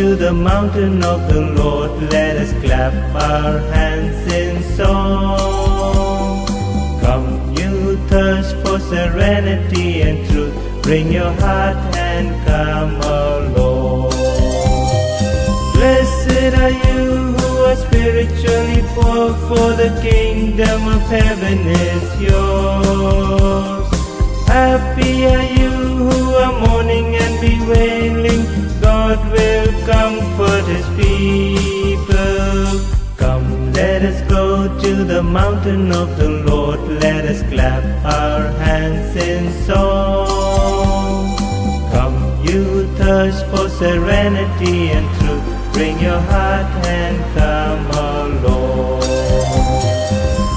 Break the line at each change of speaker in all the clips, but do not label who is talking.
to the mountain of the Lord. Let us clap our hands in song. Come, you thirst for serenity and truth, bring your heart and come along. Blessed are you who are spiritually poor, for the kingdom of heaven is yours. Happy are you who are mourning and bewailing, God will comfort his people. Come, let us go to the mountain of the Lord. Let us clap our hands in song. Come, you thirst for serenity and truth, bring your heart and come along.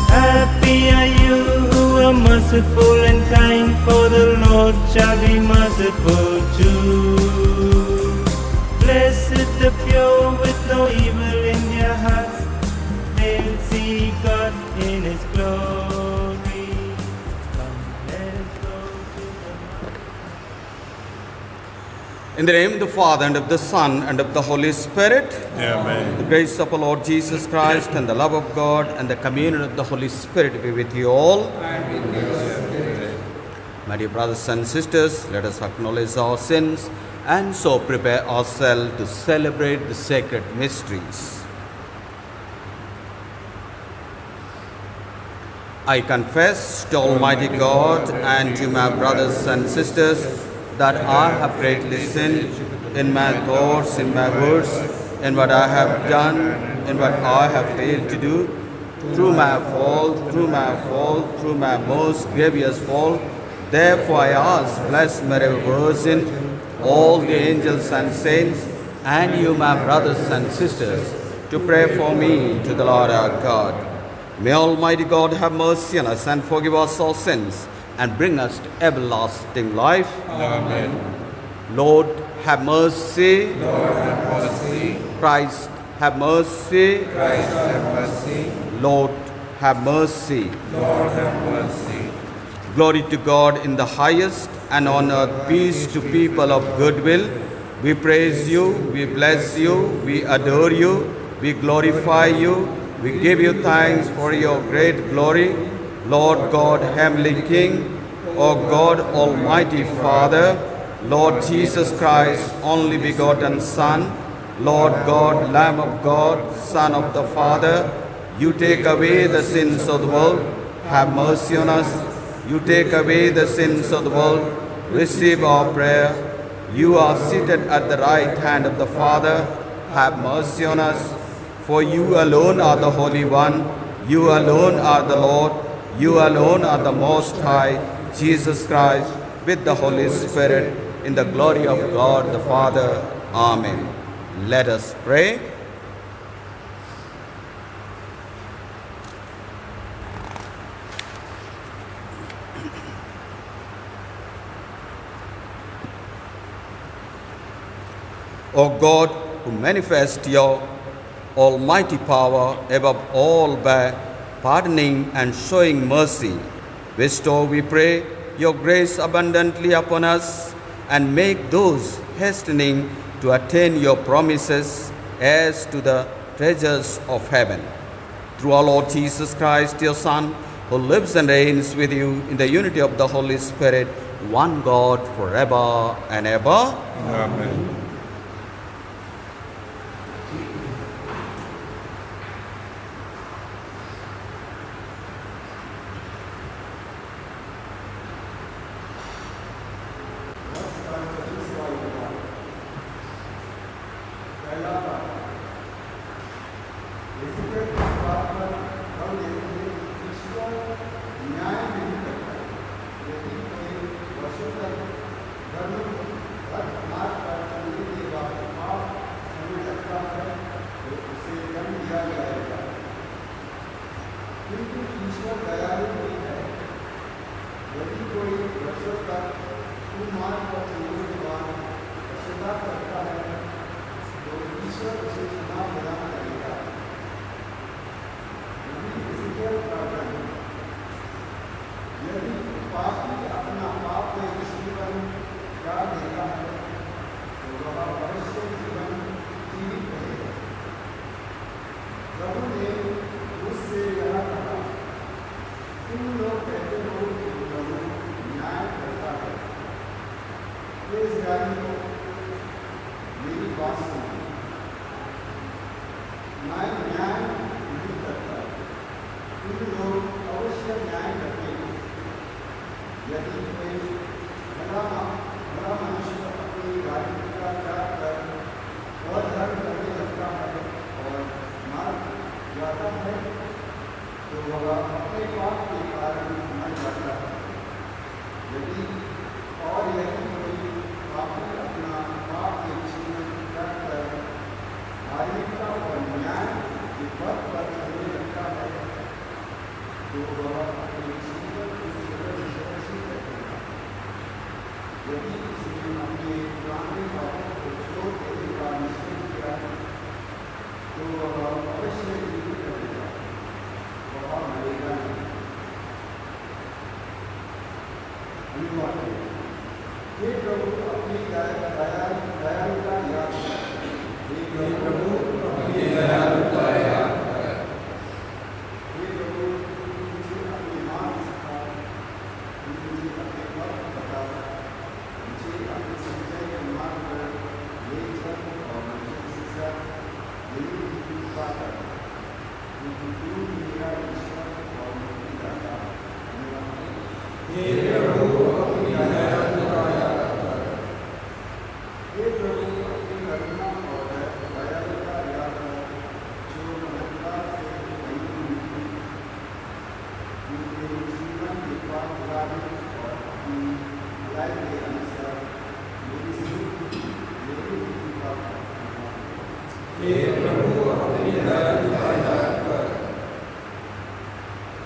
Happy are you who are merciful and kind, for the Lord shall be merciful too. Blessed the pure with no evil in their hearts, they'll see God in his glory. Come, let us go to the mountain.
In the name of the Father, and of the Son, and of the Holy Spirit.
Amen.
The grace of our Lord Jesus Christ, and the love of God, and the communion of the Holy Spirit be with you all. My dear brothers and sisters, let us acknowledge our sins, and so prepare ourselves to celebrate the sacred mysteries. I confess to Almighty God and to my brothers and sisters that I have greatly sinned in my thoughts, in my words, in what I have done, in what I have failed to do, through my most grievous fault. Therefore I ask, Blessed Mary Virgin, all the angels and saints, and you, my brothers and sisters, to pray for me to the Lord our God. May Almighty God have mercy on us and forgive us all sins, and bring us to everlasting life.
Amen.
Lord, have mercy.
Lord, have mercy.
Christ, have mercy.
Christ, have mercy.
Lord, have mercy.
Lord, have mercy.
Glory to God in the highest, and on earth peace to people of goodwill. We praise you, we bless you, we adore you, we glorify you, we give you thanks for your great glory. Lord God, Heavenly King, O God, Almighty Father, Lord Jesus Christ, only begotten Son, Lord God, Lamb of God, Son of the Father, you take away the sins of the world, have mercy on us. You take away the sins of the world, receive our prayer. You are seated at the right hand of the Father, have mercy on us. For you alone are the Holy One, you alone are the Lord, you alone are the Most High, Jesus Christ, with the Holy Spirit, in the glory of God the Father. Amen. Let us pray. O God, who manifest your almighty power above all by pardoning and showing mercy, bestow, we pray, your grace abundantly upon us, and make those hastening to attain your promises as to the treasures of heaven. Through our Lord Jesus Christ, your Son, who lives and reigns with you in the unity of the Holy Spirit, one God, forever and ever.
Amen.
प्रभु ने मुझसे यह कहा, तुम लोग कहते हो कि प्रभु न्याय करता है। ये इस्राएली को मेरी बात सुनो, मैं न्याय नहीं करता, तुम लोग अवश्य न्याय करते हो। यदि कोई भला मनुष्य अपनी गाड़ी का त्याग कर अधर्म करने लगता है और मार जाता है, तो वह अपने पाप के कारण मर जाता है। यदि कोई पापी अपना पाप के जीवन त्याग कर धार्मिकता और न्याय के पथ पर चलने लगता है, तो वह अपने जीवन को सुरक्षित रखेगा। यदि किसी ने अपने पुराने पापों को छोड़ देने का निश्चय किया, तो वह अवश्य जीवित रहेगा, वह मरेगा नहीं। अनुवाद: हे प्रभु अपनी दयालुता याद कर। हे प्रभु अपनी दयालुता याद कर। हे प्रभु मुझे अपने मार्ग सिखा, मुझे अपने पथ बता, मुझे अपने सच्चाई के मार्ग पर ले चल और मुझे शिक्षा देने की कृपा कर, क्योंकि तू मेरा ईश्वर और मुक्तिदाता है। हे प्रभु अपनी दयालुता याद कर। हे प्रभु अपनी करुणा और दयालुता याद कर, जो महत्ता से नहीं मिलती, उनके जीवन के पाप और अपनी भलाई के अनुसार मेरी कृपा कर। हे प्रभु अपनी दयालुता याद कर।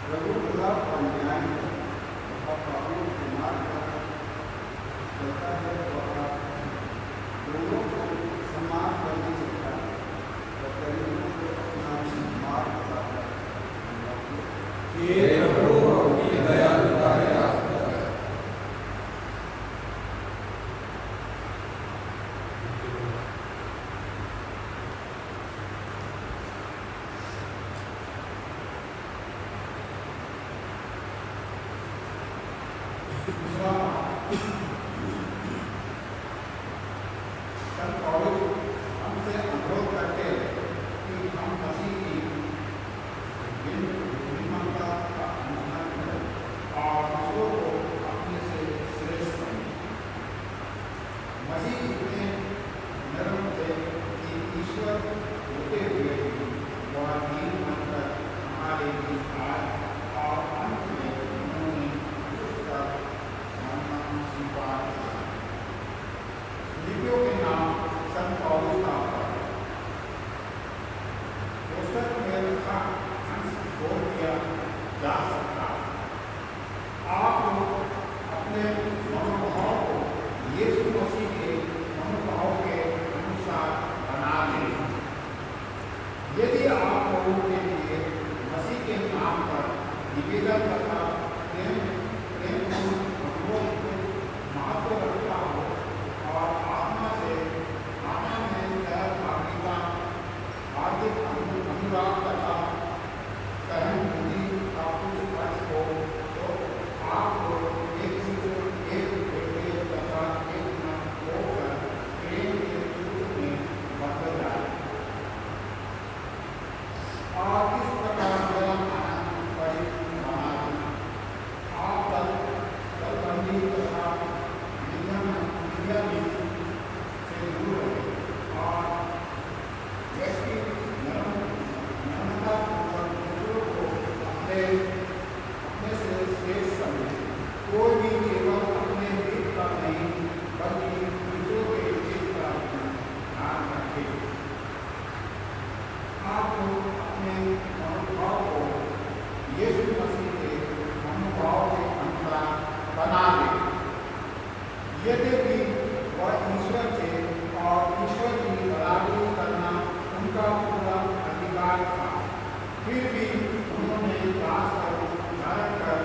प्रभु खुदा और न्याय पापों के मार्ग पर चलता है, वह दोनों को सम्मान करने चलता है और गरीबों को अपना मार्ग बताता है। हे प्रभु अपनी दयालुता याद कर। संत पौलुस हमसे अनुरोध करते हैं कि हम मसीह की बुद्धिमत्ता का अनुसरण करें और दूसरों को अपने से श्रेष्ठ समझें। मसीह इतने नरम थे कि ईश्वर होते हुए वह दीन बनकर हमारे बीच आए और अंत में उन्होंने उसका मरना स्वीकार किया। लिपियों के नाम संत पौलुस का पुस्तक में लिखा अंश बोल दिया जा सकता है। आप लोग अपने मनोभाव को यीशु मसीह के मनोभाव के अनुसार बना लें। यदि आप लोगों के लिए मसीह के नाम पर निवेदन तथा प्रेम महत्व रखता हो और आत्मा में सहभागिता, आर्थिक अनुराग तथा सहनबुद्धि का कुछ अर्थ हो, तो आप लोग एक बेटे तथा एक मन होकर प्रेम के सूत्र में बंध जाए और इस प्रकार मेरा आनंद परिपूर्ण बना देना। आप दलबंदी तथा नियम से दूर रहे और व्यक्ति नम्रतापूर्वक दूसरों को अपने से श्रेष्ठ समझे। कोई भी केवल अपने हित का नहीं बल्कि दूसरों के हित का ध्यान रखे। आप लोग अपने मनोभाव को यीशु मसीह के मनोभाव के अनुसार बना लें। यद्यपि वह ईश्वर थे और ईश्वर की बराबरी करना उनका पूरा अधिकार था, फिर भी उन्होंने दास का रूप धारण कर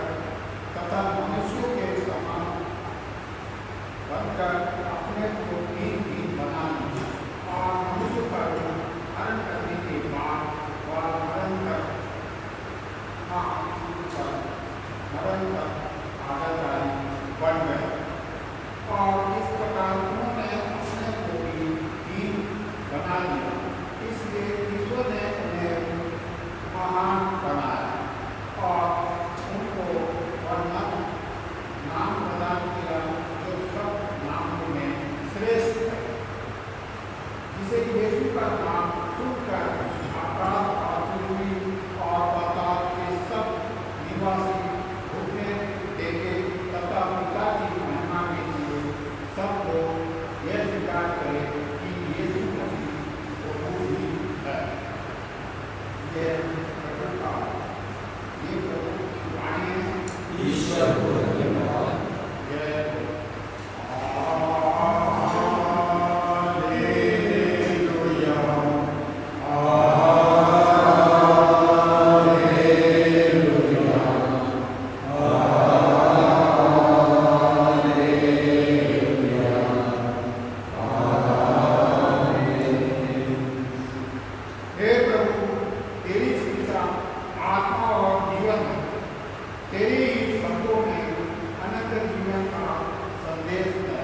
तथा मनुष्यों के समान बनकर अपने को दीन बना लिया और मनुष्य का रूप धारण करने के बाद वह ये प्रभु की वाणी है।
ईश्वर को धन्यवाद।
हे प्रभु, तेरी शिक्षा आत्मा और जीवन है। तेरे ही शब्दों में अनंत जीवन का संदेश है।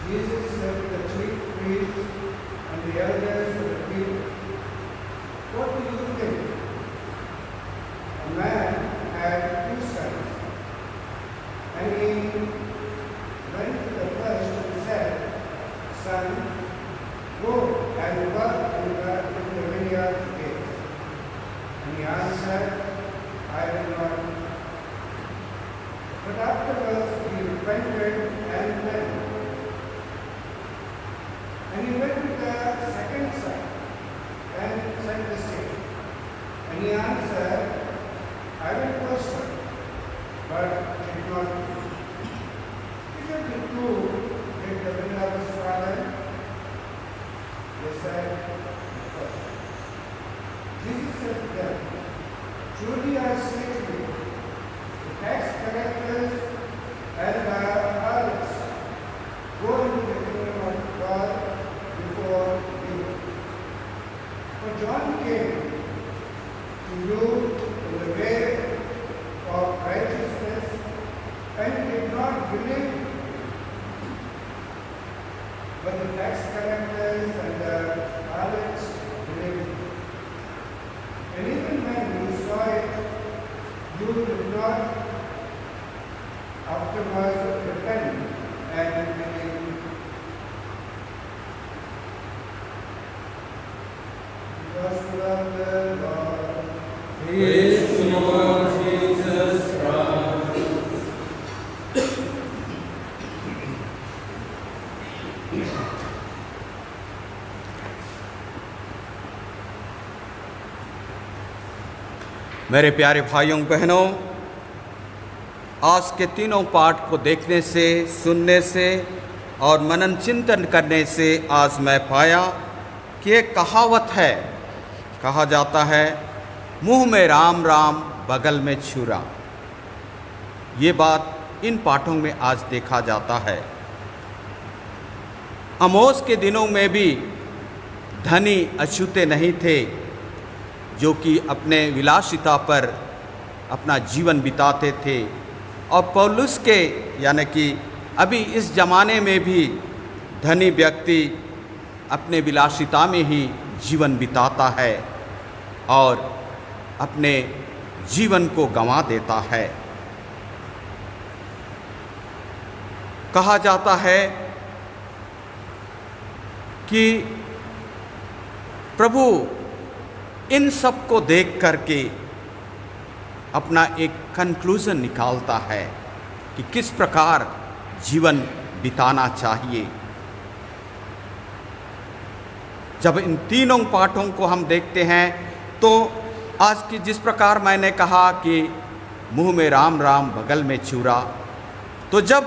Jesus said to the chief priests and the elders of the people, "What do you think? A man had 2 sons, and he went to the first and said, 'Son, go and work in the vineyard gate.' And he answered, 'I will not.' But afterwards he repented and went. And he went to the second son and said the same. And he answered, 'I will also.' But did not. Which of the 2 did the will of his father? They said, 'The first.' Jesus said to them, 'Truly I say to you, the tax collectors and the harlots go into the kingdom of God before you. For John came to you in the way of righteousness, and you did not believe. But the tax collectors and the harlots believed. And even when you saw it, you did not afterwards repent and believe. Gospel of the Lord.
Praise to you, Lord Jesus Christ.
मेरे प्यारे भाइयों बहनों, आज के तीनों पाठ को देखने से, सुनने से और मनन चिंतन करने से आज मैं पाया कि एक कहावत है, कहा जाता है, मुंह में राम राम बगल में छुरा। ये बात इन पाठों में आज देखा जाता है। आमोस के दिनों में भी धनी अछूते नहीं थे, जो कि अपने विलासिता पर अपना जीवन बिताते थे। और पौलुस के यानी कि अभी इस ज़माने में भी धनी व्यक्ति अपने विलासिता में ही जीवन बिताता है और अपने जीवन को गंवा देता है। कहा जाता है कि प्रभु इन सब को देख करके अपना एक कंक्लूजन निकालता है कि किस प्रकार जीवन बिताना चाहिए। जब इन तीनों पाठों को हम देखते हैं तो आज की जिस प्रकार मैंने कहा कि मुंह में राम राम बगल में छुरा, तो जब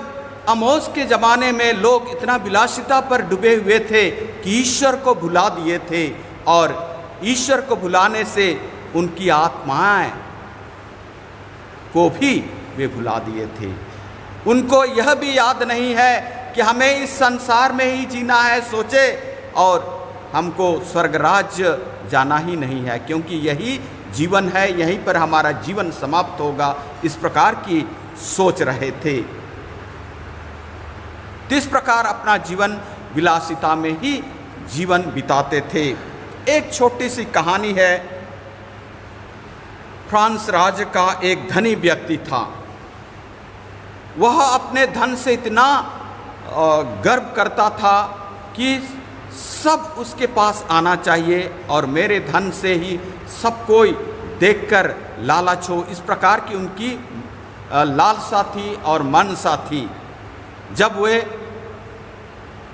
आमोस के ज़माने में लोग इतना विलासिता पर डूबे हुए थे कि ईश्वर को भुला दिए थे और ईश्वर को भुलाने से उनकी आत्माएं को भी वे भुला दिए थे। उनको यह भी याद नहीं है कि हमें इस संसार में ही जीना है, सोचे, और हमको स्वर्ग राज्य जाना ही नहीं है, क्योंकि यही जीवन है, यहीं पर हमारा जीवन समाप्त होगा। इस प्रकार की सोच रहे थे। इस प्रकार अपना जीवन विलासिता में ही जीवन बिताते थे। एक छोटी सी कहानी है। फ्रांस राज्य का एक धनी व्यक्ति था। वह अपने धन से इतना गर्व करता था कि सब उसके पास आना चाहिए और मेरे धन से ही सब कोई देखकर लालच हो, इस प्रकार की उनकी लालसा थी और मनसा थी। जब वे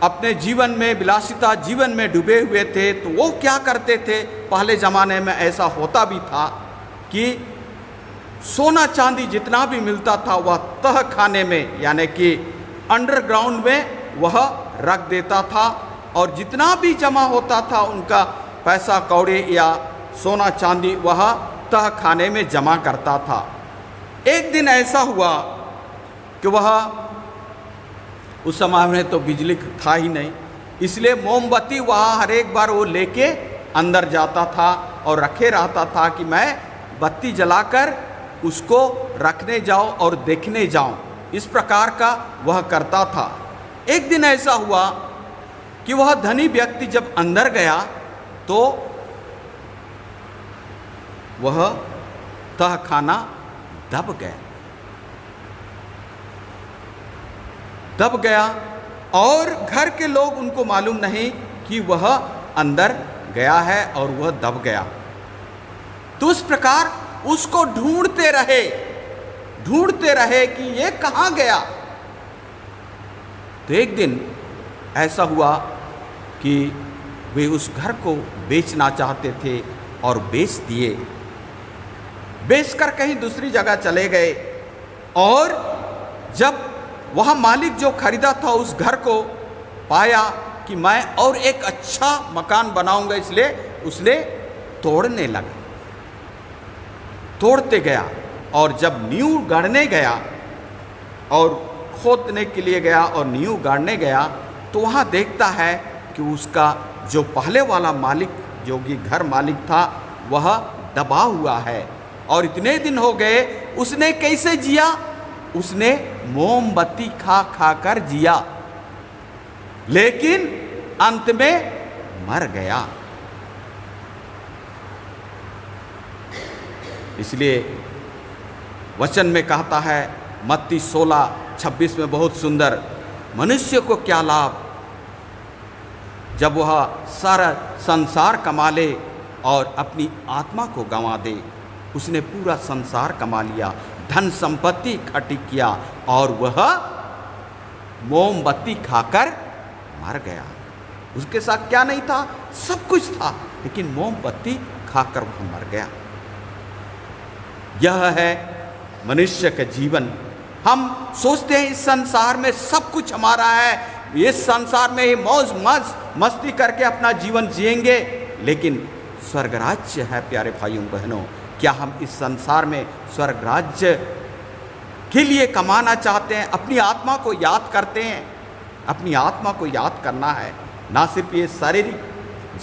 अपने जीवन में विलासिता जीवन में डूबे हुए थे तो वो क्या करते थे, पहले ज़माने में ऐसा होता भी था कि सोना चांदी जितना भी मिलता था वह तह खाने में यानी कि अंडरग्राउंड में वह रख देता था, और जितना भी जमा होता था उनका पैसा कौड़ी या सोना चांदी वह तह खाने में जमा करता था। एक दिन ऐसा हुआ कि वह, उस समय में तो बिजली था ही नहीं, इसलिए मोमबत्ती वहाँ हर एक बार वो लेके अंदर जाता था और रखे रहता था कि मैं बत्ती जलाकर उसको रखने जाऊं और देखने जाऊं। इस प्रकार का वह करता था। एक दिन ऐसा हुआ कि वह धनी व्यक्ति जब अंदर गया तो वह तह खाना दब गया और घर के लोग उनको मालूम नहीं कि वह अंदर गया है और वह दब गया। तो उस प्रकार उसको ढूंढते रहे कि ये कहाँ गया। तो एक दिन ऐसा हुआ कि वे उस घर को बेचना चाहते थे और बेच दिए। बेचकर कहीं दूसरी जगह चले गए, और जब वह मालिक जो खरीदा था उस घर को पाया कि मैं और एक अच्छा मकान बनाऊंगा, इसलिए उसने तोड़ने लगा। तोड़ते गया और जब नींव गाड़ने गया और खोदने के लिए गया और नींव गाड़ने गया तो वहाँ देखता है कि उसका जो पहले वाला मालिक जो कि घर मालिक था वह दबा हुआ है। और इतने दिन हो गए उसने कैसे जिया, उसने मोमबत्ती खा कर जिया, लेकिन अंत में मर गया। इसलिए वचन में कहता है मत्ती 16:26 में बहुत सुंदर, मनुष्य को क्या लाभ जब वह सारा संसार कमा ले और अपनी आत्मा को गंवा दे। उसने पूरा संसार कमा लिया, धन संपत्ति इकट्ठी किया और वह मोमबत्ती खाकर मर गया। उसके साथ क्या नहीं था, सब कुछ था, लेकिन मोमबत्ती खाकर वह मर गया। यह है मनुष्य का जीवन। हम सोचते हैं इस संसार में सब कुछ हमारा है, इस संसार में ही मौज मस्ती करके अपना जीवन जिएंगे, लेकिन स्वर्ग राज्य है। प्यारे भाइयों बहनों, क्या हम इस संसार में स्वर्ग राज्य के लिए कमाना चाहते हैं? अपनी आत्मा को याद करते हैं। अपनी आत्मा को याद करना है, ना सिर्फ ये शारीरिक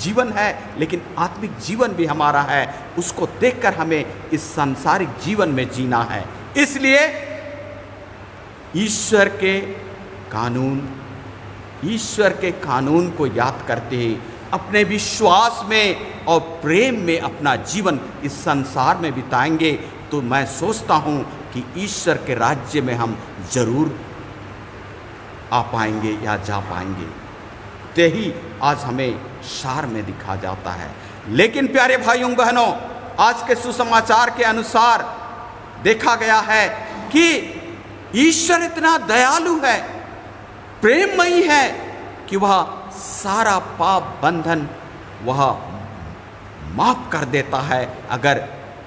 जीवन है लेकिन आत्मिक जीवन भी हमारा है। उसको देखकर हमें इस सांसारिक जीवन में जीना है। इसलिए ईश्वर के कानून को याद करते हैं, अपने विश्वास में और प्रेम में अपना जीवन इस संसार में बिताएंगे तो मैं सोचता हूँ कि ईश्वर के राज्य में हम जरूर आ पाएंगे या जा पाएंगे। यही आज हमें सार में दिखा जाता है। लेकिन प्यारे भाइयों बहनों, आज के सुसमाचार के अनुसार देखा गया है कि ईश्वर इतना दयालु है, प्रेममयी है कि वह सारा पाप बंधन वह माफ कर देता है अगर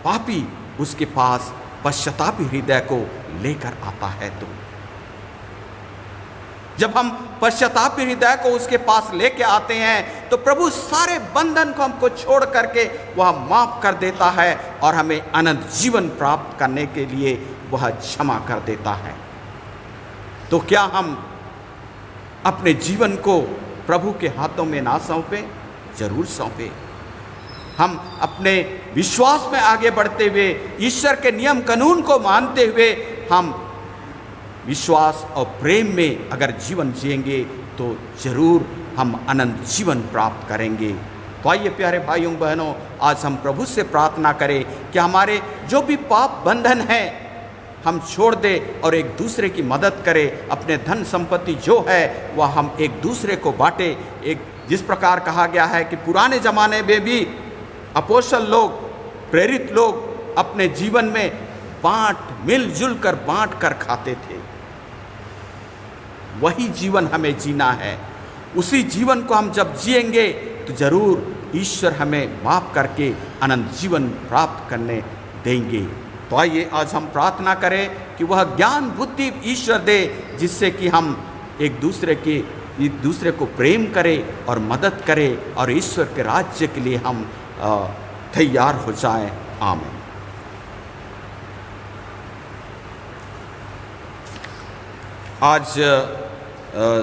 पापी उसके पास पश्चातापी हृदय को लेकर आता है। तो जब हम पश्चातापी हृदय को उसके पास लेके आते हैं तो प्रभु सारे बंधन को हमको छोड़ करके वह माफ कर देता है और हमें अनंत जीवन प्राप्त करने के लिए वह क्षमा कर देता है। तो क्या हम अपने जीवन को प्रभु के हाथों में ना सौंपें? जरूर सौंपें। हम अपने विश्वास में आगे बढ़ते हुए, ईश्वर के नियम कानून को मानते हुए, हम विश्वास और प्रेम में अगर जीवन जिएंगे तो जरूर हम अनंत जीवन प्राप्त करेंगे। तो आइए प्यारे भाइयों बहनों, आज हम प्रभु से प्रार्थना करें कि हमारे जो भी पाप बंधन हैं हम छोड़ दें और एक दूसरे की मदद करें। अपने धन संपत्ति जो है वह हम एक दूसरे को बांटें। एक जिस प्रकार कहा गया है कि पुराने ज़माने में भी अपोस्तल लोग, प्रेरित लोग अपने जीवन में मिलजुल कर बांट कर खाते थे। वही जीवन हमें जीना है। उसी जीवन को हम जब जिएंगे तो जरूर ईश्वर हमें माफ करके अनंत जीवन प्राप्त करने देंगे। तो आइए आज हम प्रार्थना करें कि वह ज्ञान बुद्धि ईश्वर दे, जिससे कि हम एक दूसरे को प्रेम करें और मदद करें और ईश्वर के राज्य के लिए हम तैयार हो जाएं। आमीन। आज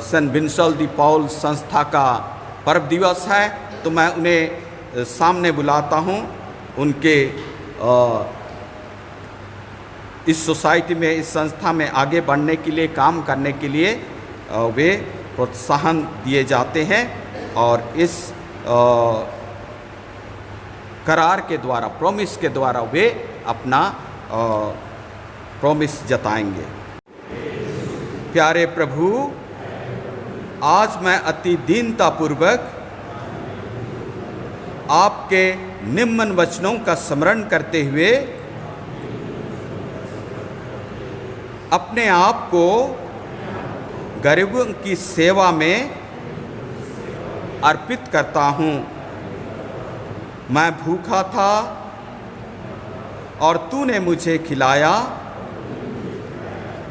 सेंट विंसेंट दी पॉल संस्था का पर्व दिवस है, तो मैं उन्हें सामने बुलाता हूं। उनके इस सोसाइटी में, इस संस्था में आगे बढ़ने के लिए, काम करने के लिए वे प्रोत्साहन दिए जाते हैं और इस करार के द्वारा, प्रॉमिस के द्वारा वे अपना प्रॉमिस जताएंगे। प्यारे प्रभु, आज मैं अति दीनतापूर्वक आपके निम्न वचनों का स्मरण करते हुए अपने आप को गरीबों की सेवा में अर्पित करता हूँ। मैं भूखा था और तूने मुझे खिलाया,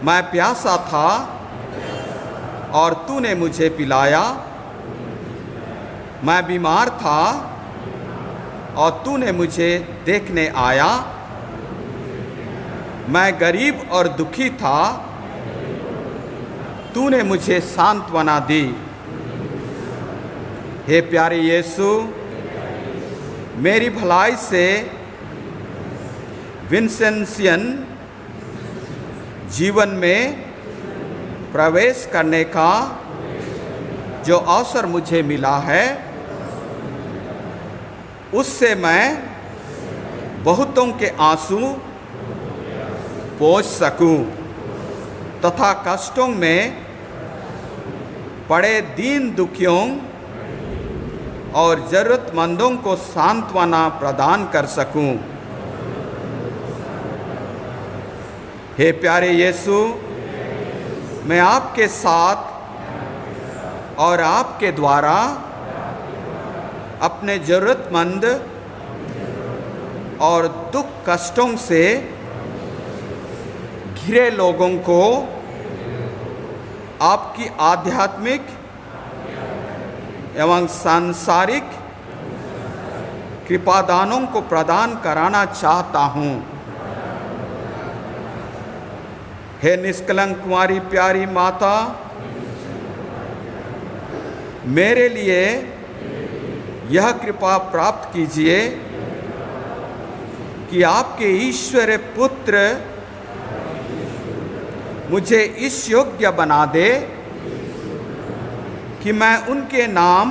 मैं प्यासा था और तूने मुझे पिलाया, मैं बीमार था और तूने मुझे देखने आया, मैं गरीब और दुखी था, तूने मुझे सांत्वना दी। हे प्यारे यीशु, मेरी भलाई से विंसेंसियन जीवन में प्रवेश करने का जो अवसर मुझे मिला है, उससे मैं बहुतों के आंसू पोंछ सकूं तथा कष्टों में पड़े दीन दुखियों और ज़रूरतमंदों को सांत्वना प्रदान कर सकूं। हे प्यारे यीशु, मैं आपके साथ और आपके द्वारा अपने ज़रूरतमंद और दुख कष्टों से घिरे लोगों को आपकी आध्यात्मिक एवं सांसारिक कृपादानों को प्रदान कराना चाहता हूँ। हे निष्कलंक कुंवारी प्यारी माता, मेरे लिए यह कृपा प्राप्त कीजिए कि आपके ईश्वर पुत्र मुझे इस योग्य बना दे कि मैं उनके नाम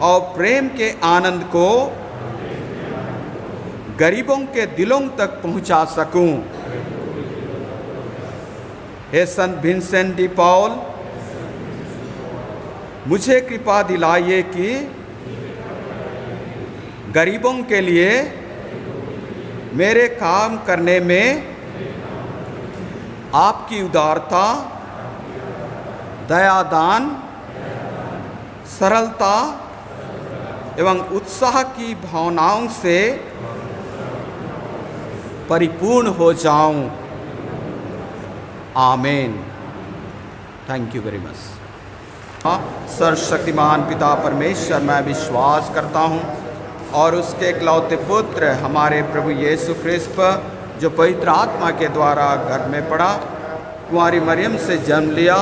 और प्रेम के आनंद को गरीबों के दिलों तक पहुंचा सकूं। हे संत विंसेंट डी पॉल, मुझे कृपा दिलाइए कि गरीबों के लिए मेरे काम करने में आपकी उदारता, दयादान, सरलता एवं उत्साह की भावनाओं से परिपूर्ण हो जाऊं। आमीन। Thank you very much. सर्वशक्तिमान पिता परमेश्वर, मैं विश्वास करता हूँ और उसके इकलौते पुत्र हमारे प्रभु यीशु ख्रिस्त, जो पवित्र आत्मा के द्वारा गर्भ में पड़ा, कुंवारी मरियम से जन्म लिया,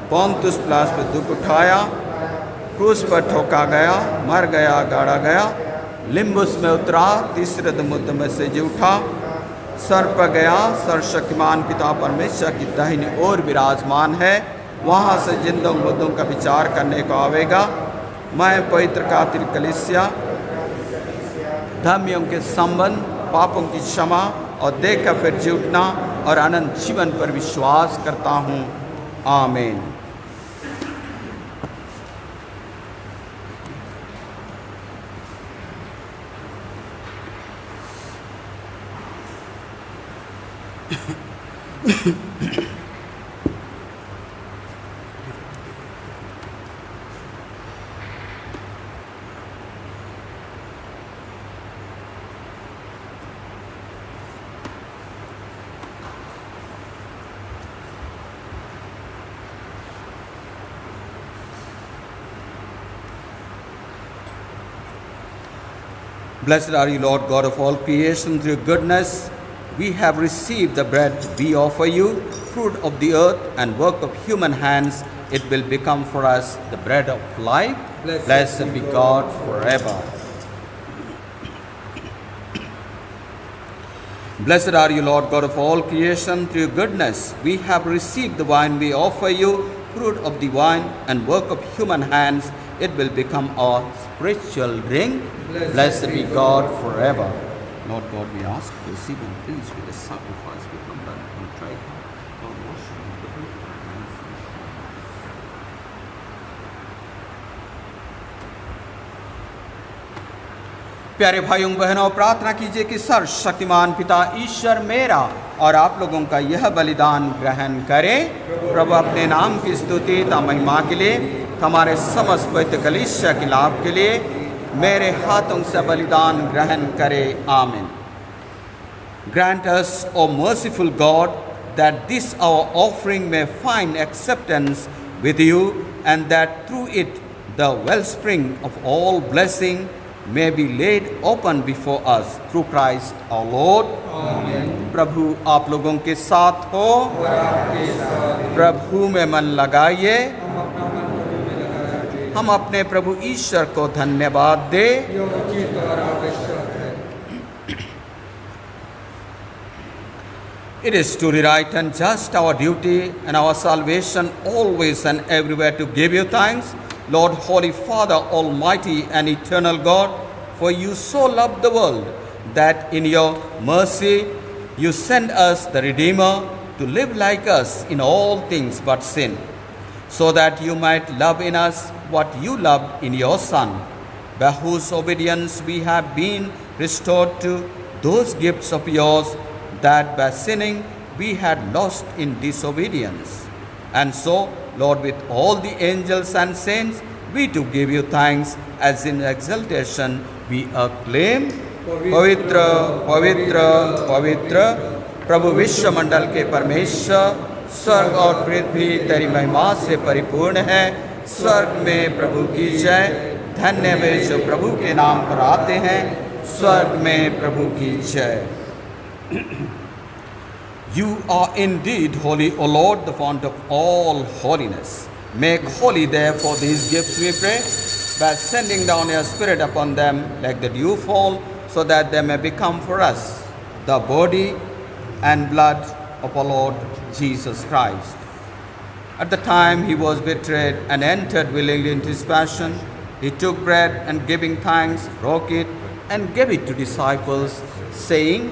पोंतुस पिलातुस पर दुख उठाया, क्रूस पर ठोका गया, मर गया, गाड़ा गया, लिम्बुस में उतरा, तीसरे दिन मुद्दे से जी उठा, सर पर गया, सर्वशक्तिमान पिता परमेश्वर की दाहिनी ओर विराजमान है, वहाँ से जिंदों मुद्दों का विचार करने को आवेगा। मैं पवित्र कातिल कलीसिया, धर्मियों के संबंध, पापों की क्षमा और देह का फिर जी उठना और अनंत जीवन पर विश्वास करता हूँ। आमीन। Blessed are you, Lord God of all creation. Through your goodness we have received the bread we offer you, fruit of the earth and work of human hands. It will become for us the bread of life. Blessed be God forever. Blessed are you, Lord God of all creation. Through your goodness we have received the wine we offer you, fruit of the vine and work of human hands. It will become our spiritual drink. Blessed be God forever. Lord God, we ask, receive and please with the sacrifice we come down and contrite. Lord, wash me with the blood of Christ. प्यारे भाइयों बहनों, प्रार्थना कीजिए कि सर्वशक्तिमान पिता ईश्वर मेरा और आप लोगों का यह बलिदान ग्रहण करे। प्रभु अपने नाम की स्तुति ता महिमा के लिए, हमारे समस्त पवित्र कलीसिया के लाभ के लिए मेरे हाथों से बलिदान ग्रहण करे। आमीन। Grant us, O merciful God, that this our offering may find acceptance with you, and that through it the wellspring of all blessing may be laid open before us through Christ our Lord. Amen. प्रभु आप लोगों के साथ हो, प्रभु में मन लगाइए। हम अपने प्रभु ईश्वर को धन्यवाद दे। It is truly right and just our duty and our salvation always and everywhere to give you thanks, Lord, Holy Father, Almighty and Eternal God, for you so loved the world that in your mercy you sent us the Redeemer to live like us in all things but sin, so that you might love in us what you loved in your Son, by whose obedience we have been restored to those gifts of yours that by sinning we had lost in disobedience. And so, Lord, with all the angels and saints, we too give you thanks, as in exaltation we acclaim, पवित्र पवित्र पवित्र प्रभु विश्व मंडल के परमेश्वर, स्वर्ग और पृथ्वी तेरी महिमा से परिपूर्ण है। स्वर्ग में प्रभु की जय। धन्य वे जो प्रभु के नाम पर आते हैं। स्वर्ग में प्रभु की जय। You are indeed holy, O Lord, the fount of all holiness. Make holy therefore these gifts, we pray, by sending down your Spirit upon them like the dew fall, so that they may become for us the body and blood of our Lord Jesus Christ. At the time he was betrayed and entered willingly into his passion, he took bread and giving thanks, broke it and gave it to disciples, saying,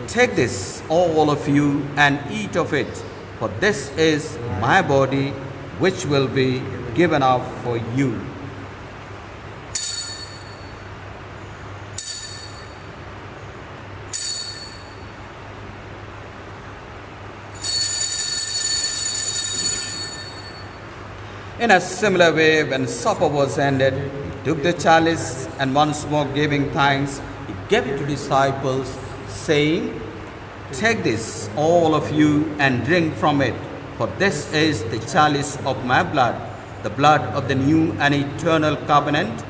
"Take this, all of you, and eat of it, for this is my body, which will be given up for you." In a similar way, when supper was ended, he took the chalice and once more giving thanks, he gave it to disciples, saying, "Take this, all of you, and drink from it, for this is the chalice of my blood, the blood of the new and eternal covenant,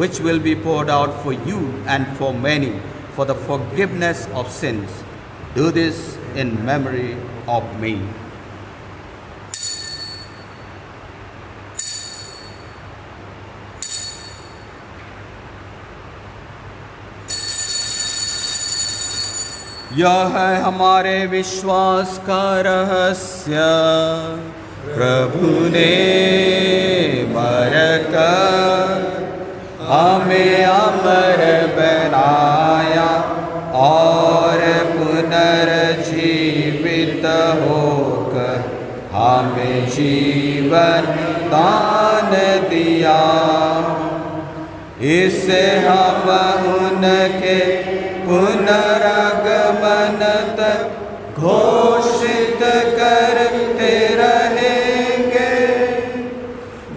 which will be poured out for you and for many for the forgiveness of sins. Do this in memory of me." यह है हमारे विश्वास का रहस्य, प्रभु ने मरकर हमें अमर बनाया और पुनर्जीवित होकर हमें जीवन दान दिया। इससे हम उनके पुनरागमन तक घोषित करते रहेंगे,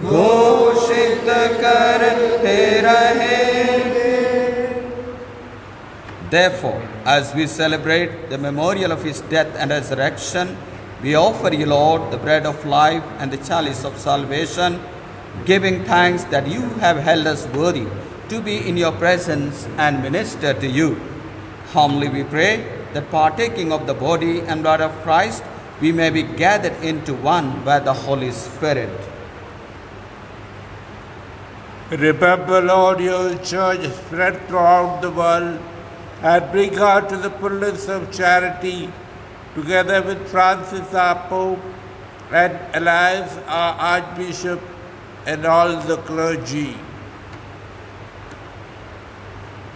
घोषित करते रहेंगे। Therefore, as we celebrate the memorial of his death and resurrection, we offer you, Lord, the bread of life and the chalice of salvation, giving thanks that you have held us worthy to be in your presence and minister to you. Humbly we pray that partaking of the body and blood of Christ, we may be gathered into one by the Holy Spirit.
Remember, Lord, your church spread throughout the world, and bring her to the fullness of charity, together with Francis our Pope, and Elias our Archbishop, and all the clergy.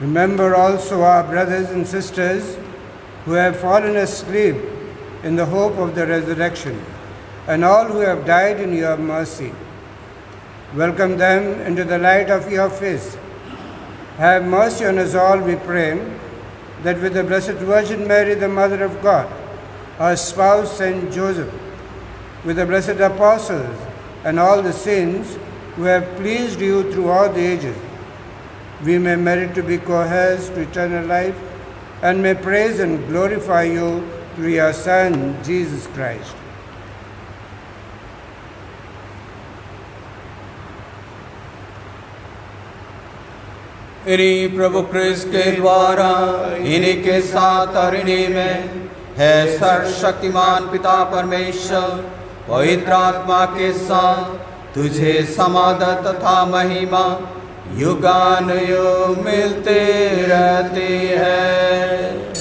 Remember also our brothers and sisters who have fallen asleep in the hope of the resurrection, and all who have died in your mercy. Welcome them into the light of your face. Have mercy on us all, we pray, that with the Blessed Virgin Mary, the Mother of God, our spouse Saint Joseph, with the blessed apostles and all the saints who have pleased you throughout the ages, we may merit to be co-heirs to eternal life, and may praise and glorify you through your Son, Jesus Christ.
इन्हीं प्रभु क्रिस्त के द्वारा, इन्हीं के साथ और इन्हीं में है सर्वशक्तिमान पिता परमेश्वर पवित्र आत्मा के साथ तुझे समाधान तथा महिमा युगानुयुग मिलते रहते हैं।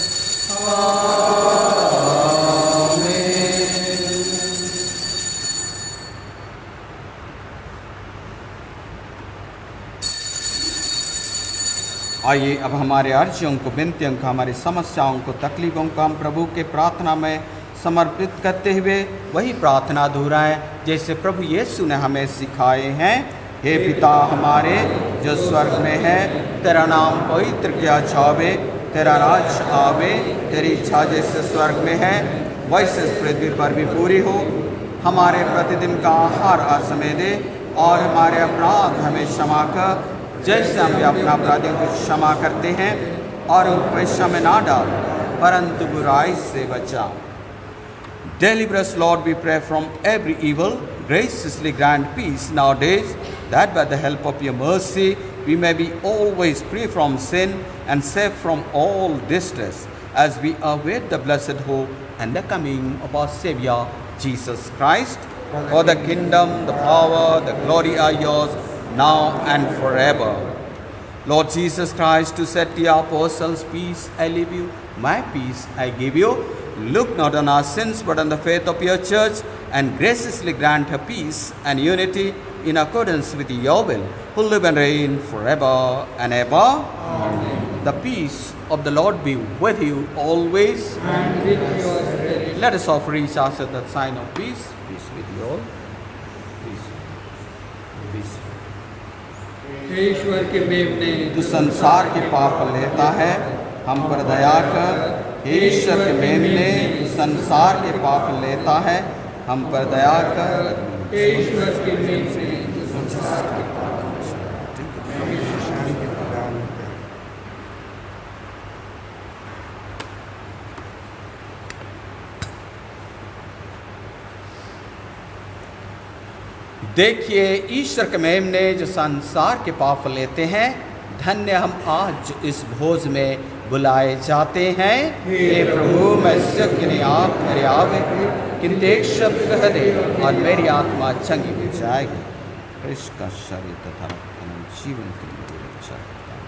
आइए अब हमारे अर्जियों को, विनतियों को, हमारी समस्याओं को, तकलीफों को हम प्रभु के प्रार्थना में समर्पित करते हुए वही प्रार्थना दोहराएं जैसे प्रभु यीशु ने हमें सिखाए हैं। हे पिता हमारे जो स्वर्ग में है, तेरा नाम पवित्र किया जावे, तेरा राज आवे, तेरी इच्छा जैसे स्वर्ग में है वैसे इस पृथ्वी पर भी पूरी हो। हमारे प्रतिदिन का आहार आज हमें दे, और हमारे अपराध हमें क्षमा कर जैसे हम भी अपना अपराधियों को क्षमा करते हैं, और हमको परीक्षा में ना डाल परंतु बुराई से बचा। Deliver us, Lord, we pray, from every evil. Graciously grant peace nowadays, that by the help of your mercy we may be always free from sin and safe from all distress, as we await the blessed hope and the coming of our Savior Jesus Christ. For the kingdom, the power, the glory are yours, now and forever. Lord Jesus Christ, to set the apostles, peace I leave you, my peace I give you. Look not on our sins, but on the faith of your church, and graciously grant her peace and unity in accordance with your will, who live and reign forever and ever. Amen. The peace of the Lord be with you always.
And with your spirit.
Let us offer each other the sign of peace. Peace with you all. Peace. Peace.
ईश्वर के मेमने
तू संसार के पाप लेता है, हम पर दया कर। ईश्वर के मेमने तू संसार के पाप लेता है, हम पर दया कर।
ईश्वर के मेमने
देखिए ईश्वर के मेमने जो संसार के पाप लेते हैं, धन्य हम आज इस भोज में बुलाए जाते हैं। हे प्रभु, मैं शक्य नहीं आप मेरे आवे, किंतु एक शब्द कह दे और मेरी आत्मा चंगी हो जाएगी। कृष्ण का शरीर तथा जीवन के लिए रक्षा करता है।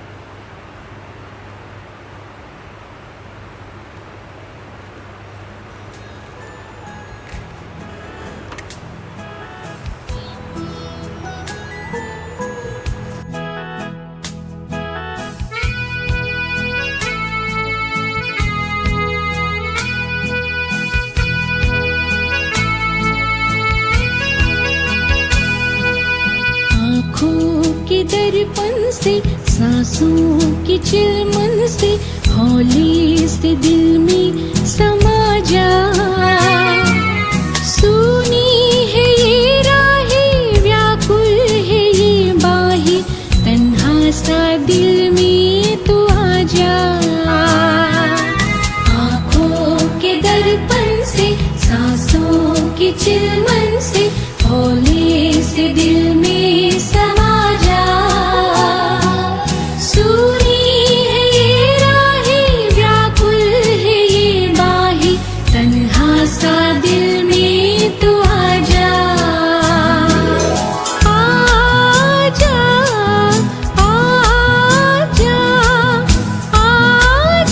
दर्पण से, सांसों की चिलमन से, हौले से दिल में समा जा। सुनी है ये राहें, व्याकुल है ये बाहें, तन्हा सा दिल में तू आ जा। आँखों के दर्पण से, सांसों की चिलमन से, हौले से दिल में समा जा। सुनी है ये राहें, व्याकुल है ये बाहें, तन्हा सा दिल में तू आ जा। आ जा, आ जा, आ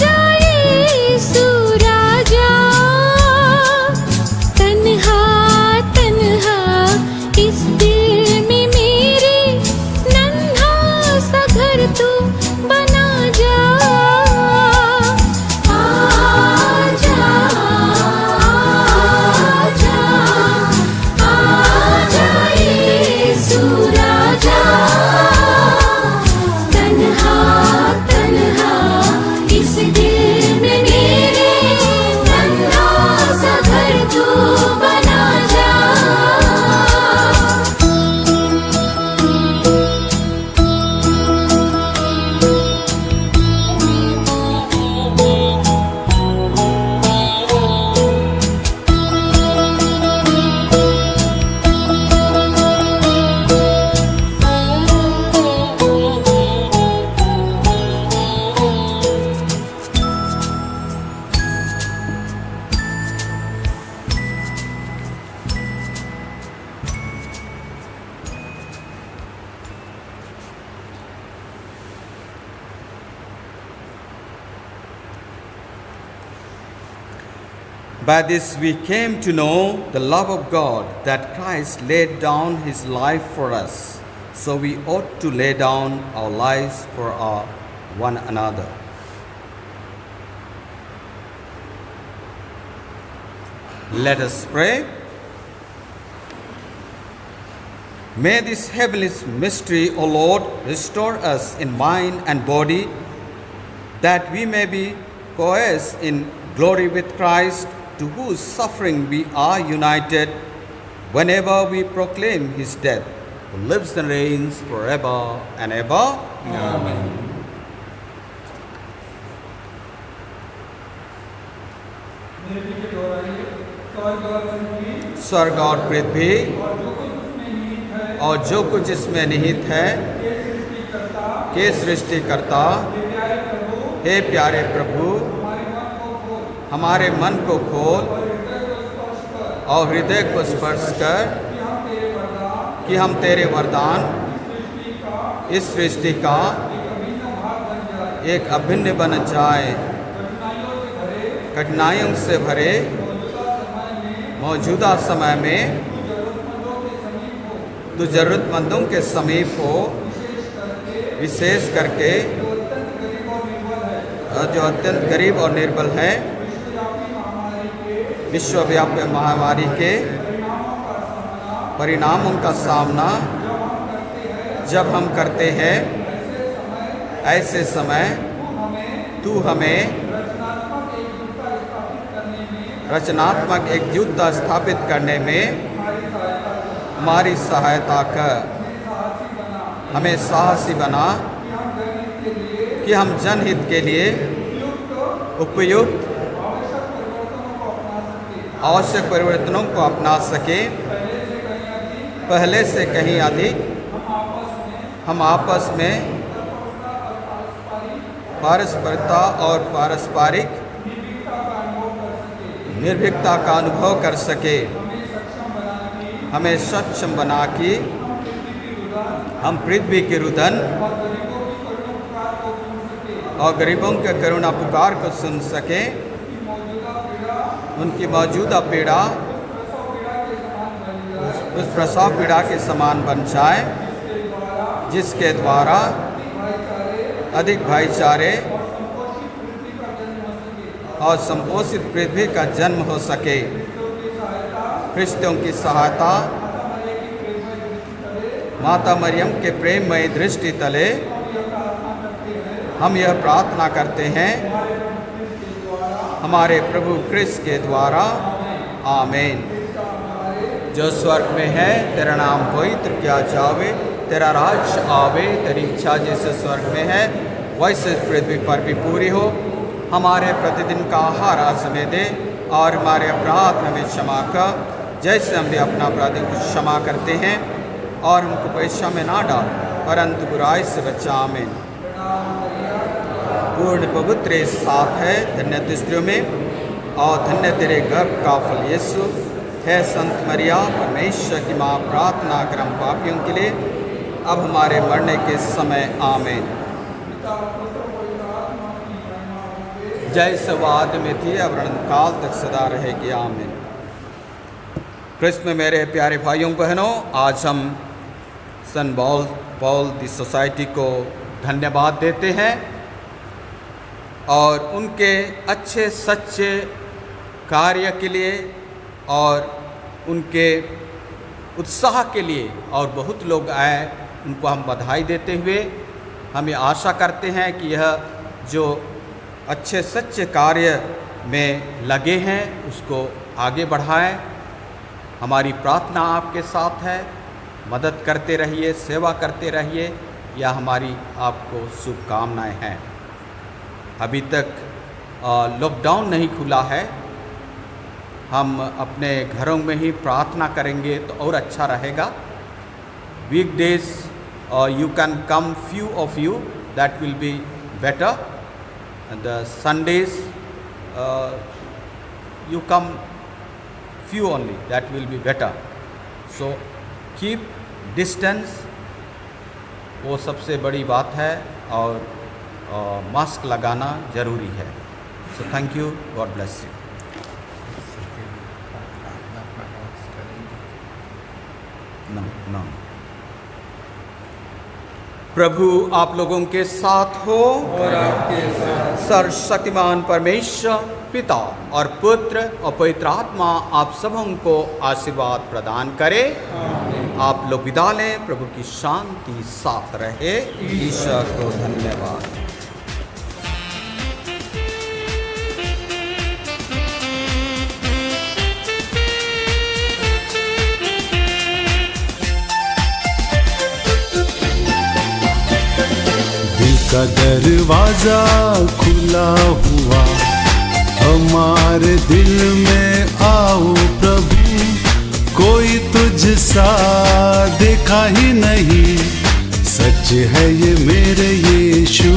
जा यीशु राजा। तन्हा तन्हा इस दिल में मेरे, नन्हा सा घर तू बना जा। आ जा, आ जा, आ जा यीशु राजा। तन्हा तन्हा इस दिल में मेरे, नन्हा सा घर तू बना जा।
By this we came to know the love of God, that Christ laid down his life for us, so we ought to lay down our lives for one another. Let us pray. May this heavenly mystery, O Lord, restore us in mind and body, that we may be co-heirs in glory with Christ, to whose suffering we are united, whenever we proclaim his death, who lives and reigns forever and ever. Amen. स्वर्ग और पृथ्वी और जो कुछ इसमें निहित है, के सृष्टिकर्ता, हे प्यारे प्रभु, हमारे मन को खोल और हृदय को स्पर्श कर, कि हम तेरे वरदान इस सृष्टि का एक अभिन्न बन जाए। कठिनाइयों से भरे मौजूदा समय में तू ज़रूरतमंदों के समीप हो, विशेष करके जो अत्यंत गरीब और निर्बल है। विश्वव्यापी महामारी के परिणामों का सामना जब हम करते हैं, ऐसे समय तू हमें रचनात्मक एकजुटता स्थापित करने में हमारी सहायता कर। हमें साहसी बना कि हम जनहित के लिए उपयुक्त आवश्यक परिवर्तनों को अपना सकें। पहले से कहीं अधिक हम आपस में पारस्परिकता और पारस्परिक निर्भीकता का अनुभव कर सके। हमें सक्षम बना कि हम पृथ्वी के रुदन और गरीबों के करुणा पुकार को सुन सकें। उनकी मौजूदा पीड़ा उस प्रसव पीड़ा के समान बन जाए, जिसके द्वारा अधिक भाईचारे और संपोषित पृथ्वी का जन्म हो सके। फरिश्तों की सहायता माता मरियम के प्रेममय दृष्टि तले हम यह प्रार्थना करते हैं हमारे प्रभु क्रिस्त के द्वारा, आमीन। जो स्वर्ग में है तेरा नाम पवित्र किया जावे, तेरा राज आवे, तेरी इच्छा जैसे स्वर्ग में है वैसे पृथ्वी पर भी पूरी हो। हमारे प्रतिदिन का आहार आज हमें दे और हमारे अपराध हमें क्षमा कर जैसे हम भी अपना अपराधियों को क्षमा करते हैं, और हमको परीक्षा में ना डाल परंतु बुराई से बचा, आमीन। पूर्ण पवित्र साथ है, धन्य तू स्त्रियों में और धन्य तेरे गर्भ का फल यीशु है। संत मरिया परमेश्वर की माँ, प्रार्थना कर हम पापियों के लिए अब हमारे मरने के समय, आमीन। जय सवाद में थी अब अनंत काल तक सदा रहेगी, आमीन। क्रिस्त में मेरे प्यारे भाइयों बहनों, आज हम सन पॉल दी सोसाइटी को धन्यवाद देते हैं और उनके अच्छे सच्चे कार्य के लिए और उनके उत्साह के लिए, और बहुत लोग आए उनको हम बधाई देते हुए हम ये आशा करते हैं कि यह जो अच्छे सच्चे कार्य में लगे हैं उसको आगे बढ़ाएं। हमारी प्रार्थना आपके साथ है, मदद करते रहिए, सेवा करते रहिए, या हमारी आपको शुभकामनाएं हैं। अभी तक लॉकडाउन नहीं खुला है, हम अपने घरों में ही प्रार्थना करेंगे तो और अच्छा रहेगा। Weekdays you can come few of you, that will be better, and the Sundays you come few only, that will be better. So keep distance, वो सबसे बड़ी बात है, और मास्क लगाना ज़रूरी है। So thank you, God bless you. No. प्रभु आप लोगों के साथ हो
और आपके साथ।
सर्वशक्तिमान परमेश्वर पिता और पुत्र और पवित्र आत्मा आप सबों को आशीर्वाद प्रदान करे। आप लोग विदा लें, प्रभु की शांति साथ रहे। ईश्वर को धन्यवाद।
का दरवाजा खुला हुआ, हमारे दिल में आओ प्रभु, कोई तुझ सा देखा ही नहीं, सच है ये मेरे यीशु।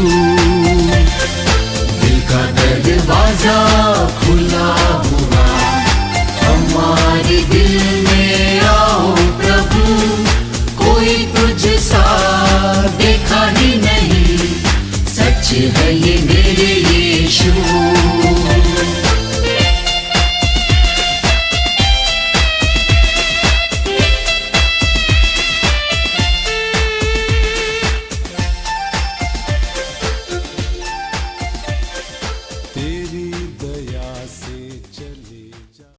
दिल का दरवाजा खुला हुआ, हमारे दिल में आओ प्रभु, कोई तुझ सा देखा ही नहीं, सच है ये मेरे यीशु। तेरी